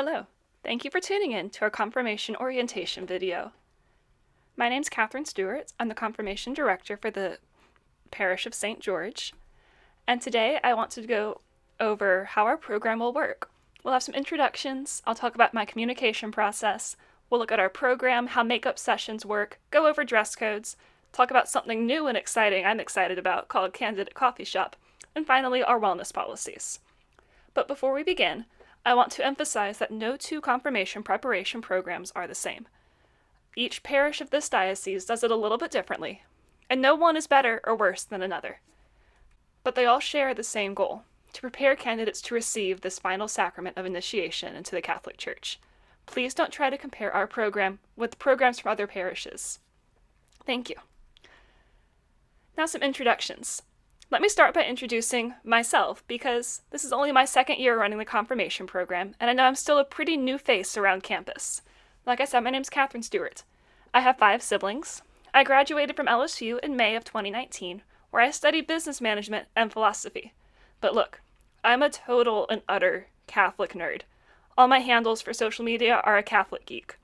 Hello. Thank you for tuning in to our confirmation orientation video. My name's Catherine Stewart. I'm the confirmation director for the parish of St. George. And today I want to go over how our program will work. We'll have some introductions. I'll talk about my communication process. We'll look at our program, how makeup sessions work, go over dress codes, talk about something new and exciting I'm excited about called Candidate Coffee Shop, and finally our wellness policies. But before we begin, I want to emphasize that no two confirmation preparation programs are the same. Each parish of this diocese does it a little bit differently, and no one is better or worse than another. But they all share the same goal, to prepare candidates to receive this final sacrament of initiation into the Catholic Church. Please don't try to compare our program with programs from other parishes. Thank you. Now some introductions. Let me start by introducing myself, because this is only my second year running the confirmation program, and I know I'm still a pretty new face around campus. Like I said, my name's Catherine Stewart. I have 5 siblings. I graduated from LSU in May of 2019, where I studied business management and philosophy. But look, I'm a total and utter Catholic nerd. All my handles for social media are a Catholic geek.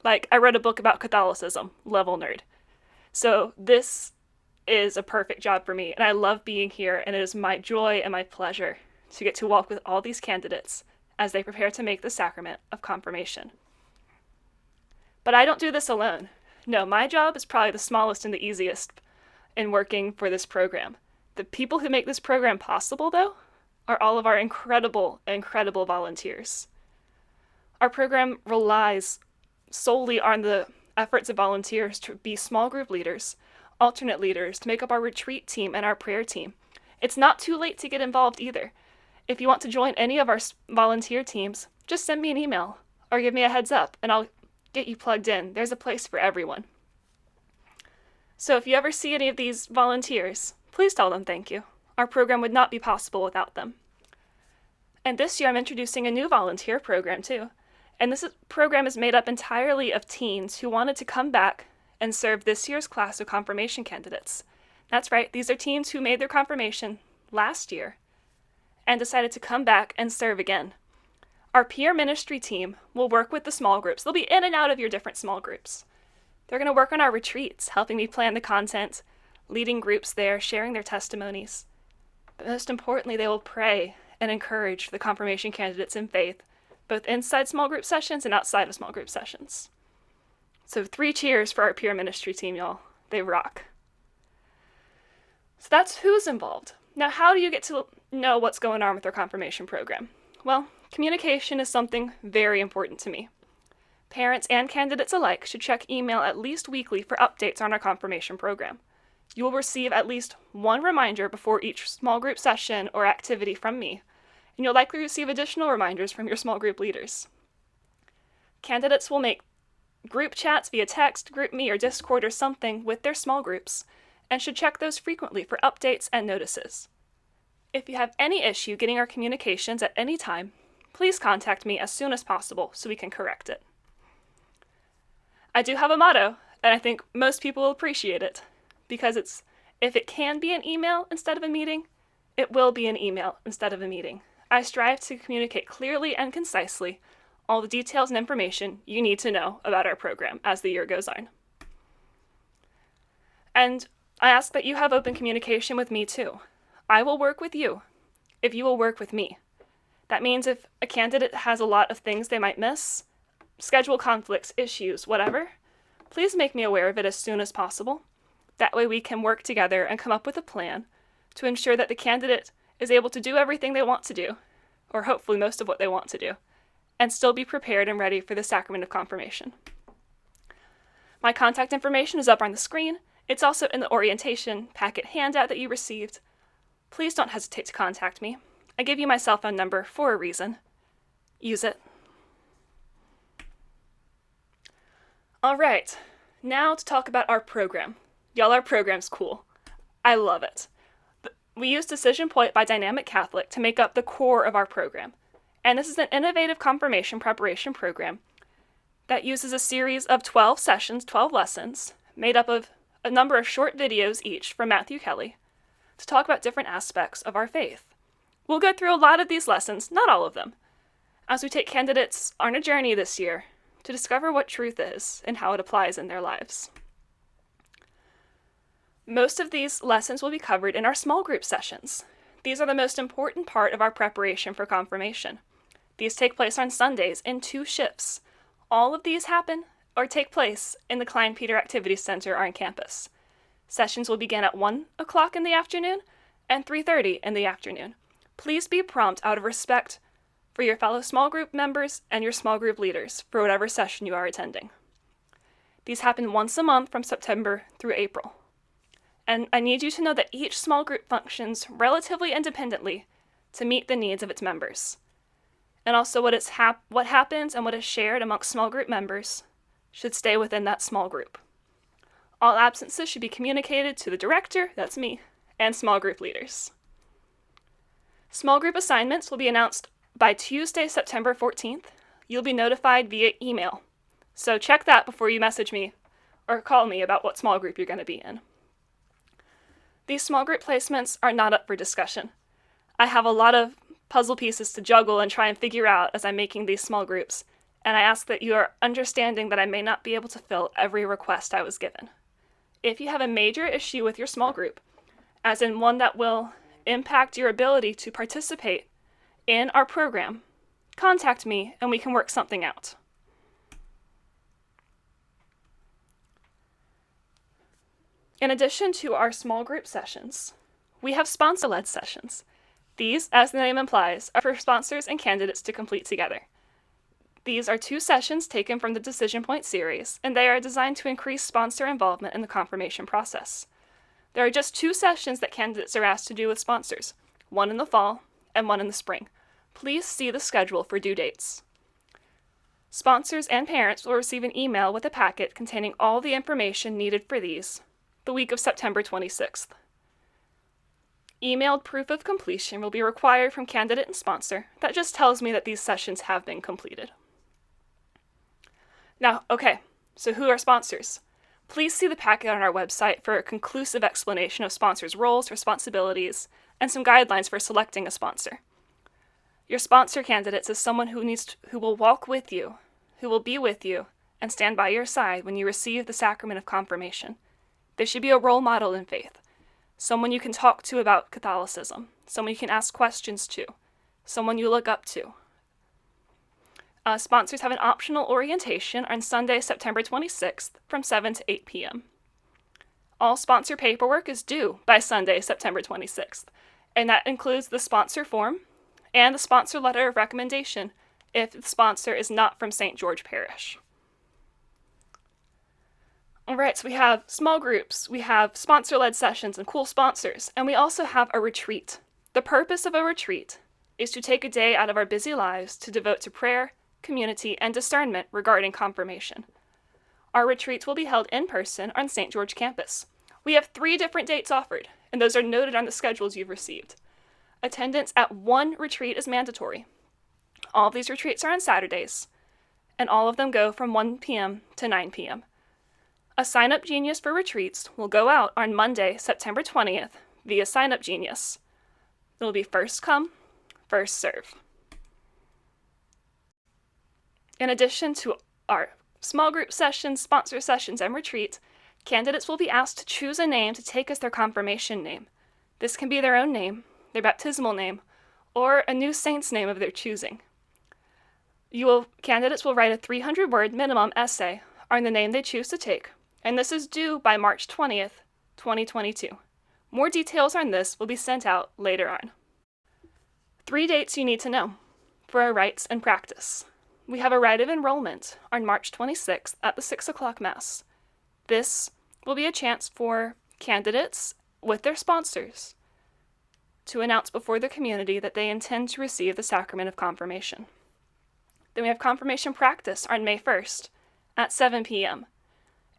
Like, I read a book about Catholicism, level nerd. So this is a perfect job for me, and I love being here, and it is my joy and my pleasure to get to walk with all these candidates as they prepare to make the sacrament of confirmation. But I don't do this alone. No, my job is probably the smallest and the easiest in working for this program. The people who make this program possible, though, are all of our incredible volunteers. Our program relies solely on the efforts of volunteers to be small group leaders, alternate leaders, to make up our retreat team and our prayer team. It's not too late to get involved either. If you want to join any of our volunteer teams, just send me an email or give me a heads up and I'll get you plugged in. There's a place for everyone. So if you ever see any of these volunteers, please tell them thank you. Our program would not be possible without them. And this year I'm introducing a new volunteer program too. And this program is made up entirely of teens who wanted to come back and serve this year's class of confirmation candidates. That's right, these are teens who made their confirmation last year and decided to come back and serve again. Our peer ministry team will work with the small groups. They'll be in and out of your different small groups. They're going to work on our retreats, helping me plan the content, leading groups there, sharing their testimonies. But most importantly, they will pray and encourage the confirmation candidates in faith, both inside small group sessions and outside of small group sessions. So 3 cheers for our peer ministry team, y'all. They rock. So that's who's involved. Now, how do you get to know what's going on with our confirmation program? Well, communication is something very important to me. Parents and candidates alike should check email at least weekly for updates on our confirmation program. You will receive at least 1 reminder before each small group session or activity from me, and you'll likely receive additional reminders from your small group leaders. Candidates will make group chats via text, GroupMe, or Discord or something with their small groups, and should check those frequently for updates and notices. If you have any issue getting our communications at any time, please contact me as soon as possible so we can correct it. I do have a motto, and I think most people will appreciate it, because it's, if it can be an email instead of a meeting, it will be an email instead of a meeting. I strive to communicate clearly and concisely all the details and information you need to know about our program as the year goes on. And I ask that you have open communication with me too. I will work with you if you will work with me. That means if a candidate has a lot of things they might miss, schedule conflicts, issues, whatever, please make me aware of it as soon as possible. That way we can work together and come up with a plan to ensure that the candidate is able to do everything they want to do, or hopefully most of what they want to do, and still be prepared and ready for the sacrament of confirmation. My contact information is up on the screen. It's also in the orientation packet handout that you received. Please don't hesitate to contact me. I give you my cell phone number for a reason. Use it. All right, now to talk about our program. Y'all, our program's cool. I love it. We use Decision Point by Dynamic Catholic to make up the core of our program. And this is an innovative confirmation preparation program that uses a series of 12 sessions, 12 lessons, made up of a number of short videos each from Matthew Kelly to talk about different aspects of our faith. We'll go through a lot of these lessons, not all of them, as we take candidates on a journey this year to discover what truth is and how it applies in their lives. Most of these lessons will be covered in our small group sessions. These are the most important part of our preparation for confirmation. These take place on Sundays in 2 shifts. All of these happen or take place in the Klein Peter Activity Center on campus. Sessions will begin at 1 o'clock in the afternoon and 3:30 in the afternoon. Please be prompt out of respect for your fellow small group members and your small group leaders for whatever session you are attending. These happen once a month from September through April. And I need you to know that each small group functions relatively independently to meet the needs of its members. And also what happens and what is shared amongst small group members should stay within that small group. All absences should be communicated to the director, that's me, and small group leaders. Small group assignments will be announced by Tuesday, September 14th. You'll be notified via email. So check that before you message me or call me about what small group you're going to be in. These small group placements are not up for discussion. I have a lot of puzzle pieces to juggle and try and figure out as I'm making these small groups, and I ask that you are understanding that I may not be able to fill every request I was given. If you have a major issue with your small group, as in one that will impact your ability to participate in our program, contact me and we can work something out. In addition to our small group sessions, we have sponsor-led sessions. These, as the name implies, are for sponsors and candidates to complete together. These are 2 sessions taken from the Decision Point series, and they are designed to increase sponsor involvement in the confirmation process. There are just 2 sessions that candidates are asked to do with sponsors, one in the fall and one in the spring. Please see the schedule for due dates. Sponsors and parents will receive an email with a packet containing all the information needed for these the week of September 26th. Emailed proof of completion will be required from candidate and sponsor. That just tells me that these sessions have been completed. Now, okay, so who are sponsors? Please see the packet on our website for a conclusive explanation of sponsors' roles, responsibilities, and some guidelines for selecting a sponsor. Your sponsor candidates is someone who will walk with you, who will be with you, and stand by your side when you receive the sacrament of confirmation. They should be a role model in faith, someone you can talk to about Catholicism, someone you can ask questions to, someone you look up to. Sponsors have an optional orientation on Sunday, September 26th from 7 to 8 p.m. All sponsor paperwork is due by Sunday, September 26th, and that includes the sponsor form and the sponsor letter of recommendation if the sponsor is not from St. George Parish. All right, so we have small groups, we have sponsor-led sessions and cool sponsors, and we also have a retreat. The purpose of a retreat is to take a day out of our busy lives to devote to prayer, community, and discernment regarding confirmation. Our retreats will be held in person on St. George campus. We have 3 different dates offered, and those are noted on the schedules you've received. Attendance at 1 retreat is mandatory. All of these retreats are on Saturdays, and all of them go from 1 p.m. to 9 p.m. A Sign Up Genius for retreats will go out on Monday, September 20th via Sign Up Genius. It will be first come, first serve. In addition to our small group sessions, sponsor sessions, and retreat, candidates will be asked to choose a name to take as their confirmation name. This can be their own name, their baptismal name, or a new saint's name of their choosing. Candidates will write a 300-word minimum essay on the name they choose to take, and this is due by March 20th, 2022. More details on this will be sent out later on. 3 dates you need to know for our rites and practice. We have a rite of enrollment on March 26th at the 6 o'clock Mass. This will be a chance for candidates with their sponsors to announce before the community that they intend to receive the sacrament of confirmation. Then we have confirmation practice on May 1st at 7 p.m.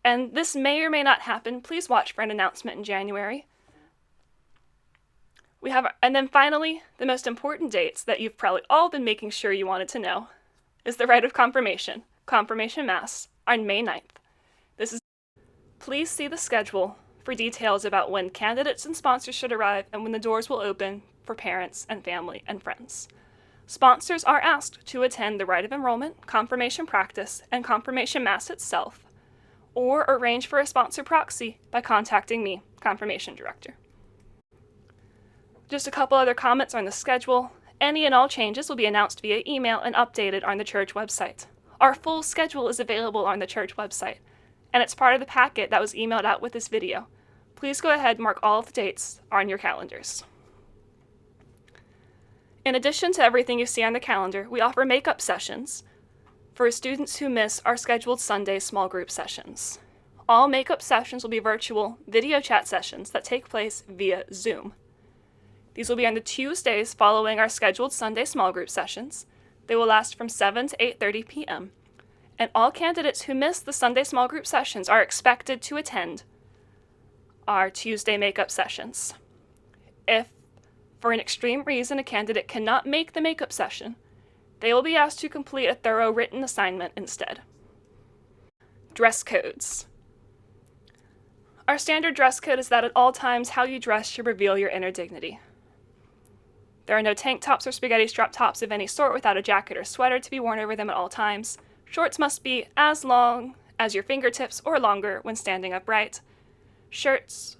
And this may or may not happen. Please watch for an announcement in January. And then finally, the most important dates that you've probably all been making sure you wanted to know is the rite of confirmation, Confirmation Mass, on May 9th. Please see the schedule for details about when candidates and sponsors should arrive and when the doors will open for parents and family and friends. Sponsors are asked to attend the Rite of Enrollment, Confirmation Practice, and Confirmation Mass itself, or arrange for a sponsor proxy by contacting me, Confirmation Director. Just a couple other comments on the schedule. Any and all changes will be announced via email and updated on the church website. Our full schedule is available on the church website, and it's part of the packet that was emailed out with this video. Please go ahead and mark all of the dates on your calendars. In addition to everything you see on the calendar, we offer makeup sessions for students who miss our scheduled Sunday small group sessions. All makeup sessions will be virtual video chat sessions that take place via Zoom. These will be on the Tuesdays following our scheduled Sunday small group sessions. They will last from 7 to 8:30 p.m. And all candidates who miss the Sunday small group sessions are expected to attend our Tuesday makeup sessions. If, for an extreme reason, a candidate cannot make the makeup session, they will be asked to complete a thorough written assignment instead. Dress codes. Our standard dress code is that at all times how you dress should reveal your inner dignity. There are no tank tops or spaghetti strap tops of any sort without a jacket or sweater to be worn over them at all times. Shorts must be as long as your fingertips or longer when standing upright. Shorts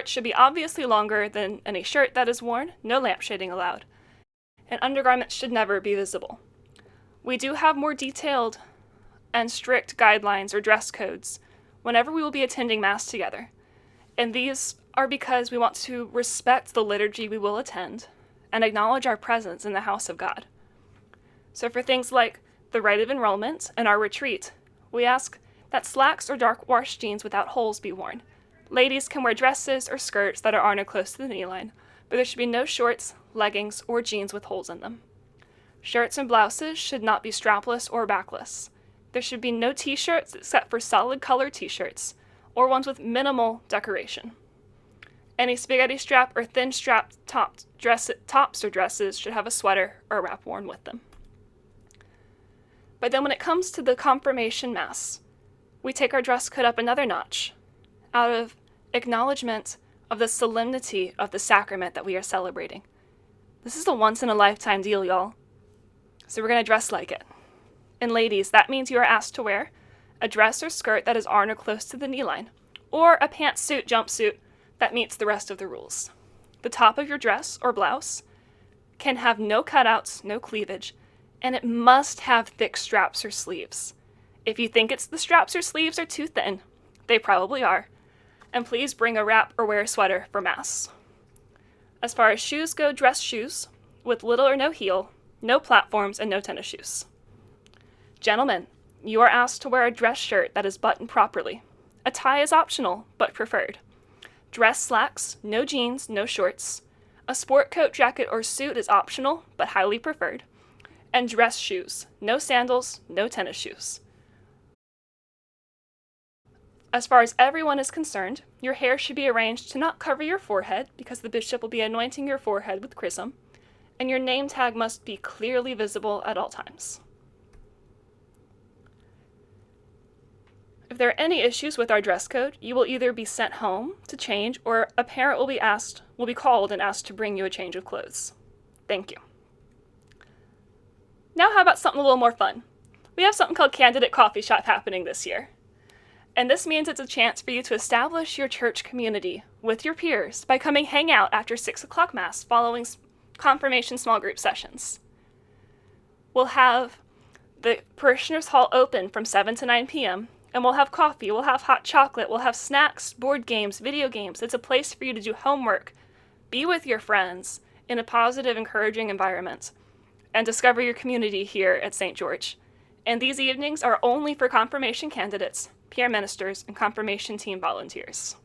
should be obviously longer than any shirt that is worn, no lampshading allowed. And undergarments should never be visible. We do have more detailed and strict guidelines or dress codes whenever we will be attending Mass together. And these are because we want to respect the liturgy we will attend and acknowledge our presence in the house of God. So for things like the Rite of Enrollment and our retreat, we ask that slacks or dark wash jeans without holes be worn. Ladies can wear dresses or skirts that are on or close to the knee line, but there should be no shorts, leggings, or jeans with holes in them. Shirts and blouses should not be strapless or backless. There should be no t-shirts except for solid color t-shirts, or ones with minimal decoration. Any spaghetti strap or thin strap tops or dresses should have a sweater or wrap worn with them. But then when it comes to the confirmation Mass, we take our dress code up another notch out of acknowledgement of the solemnity of the sacrament that we are celebrating. This is a once-in-a-lifetime deal, y'all. So we're going to dress like it. And ladies, that means you are asked to wear a dress or skirt that is on or close to the knee line, or a pantsuit jumpsuit that meets the rest of the rules. The top of your dress or blouse can have no cutouts, no cleavage, and it must have thick straps or sleeves. If you think the straps or sleeves are too thin, they probably are. And please bring a wrap or wear a sweater for Mass. As far as shoes go, dress shoes with little or no heel, no platforms, and no tennis shoes. Gentlemen, you are asked to wear a dress shirt that is buttoned properly. A tie is optional, but preferred. Dress slacks, no jeans, no shorts. A sport coat, jacket, or suit is optional, but highly preferred. And dress shoes, no sandals, no tennis shoes. As far as everyone is concerned, your hair should be arranged to not cover your forehead, because the bishop will be anointing your forehead with chrism, and your name tag must be clearly visible at all times. If there are any issues with our dress code, you will either be sent home to change, or a parent will be called and asked to bring you a change of clothes. Thank you. Now how about something a little more fun? We have something called Candidate Coffee Shop happening this year. And this means it's a chance for you to establish your church community with your peers by coming hang out after 6 o'clock Mass following confirmation small group sessions. We'll have the parishioners' hall open from 7 to 9 p.m., and we'll have coffee, we'll have hot chocolate, we'll have snacks, board games, video games. It's a place for you to do homework, be with your friends in a positive, encouraging environment, and discover your community here at St. George. And these evenings are only for confirmation candidates, peer ministers, and confirmation team volunteers.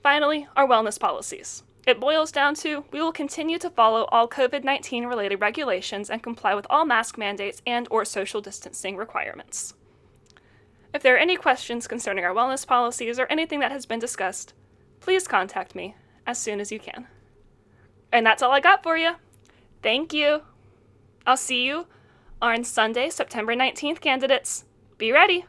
Finally, our wellness policies. It boils down to, we will continue to follow all COVID-19 related regulations and comply with all mask mandates and/or social distancing requirements. If there are any questions concerning our wellness policies or anything that has been discussed, please contact me as soon as you can. And that's all I got for you. Thank you. I'll see you on Sunday, September 19th, candidates. Be ready.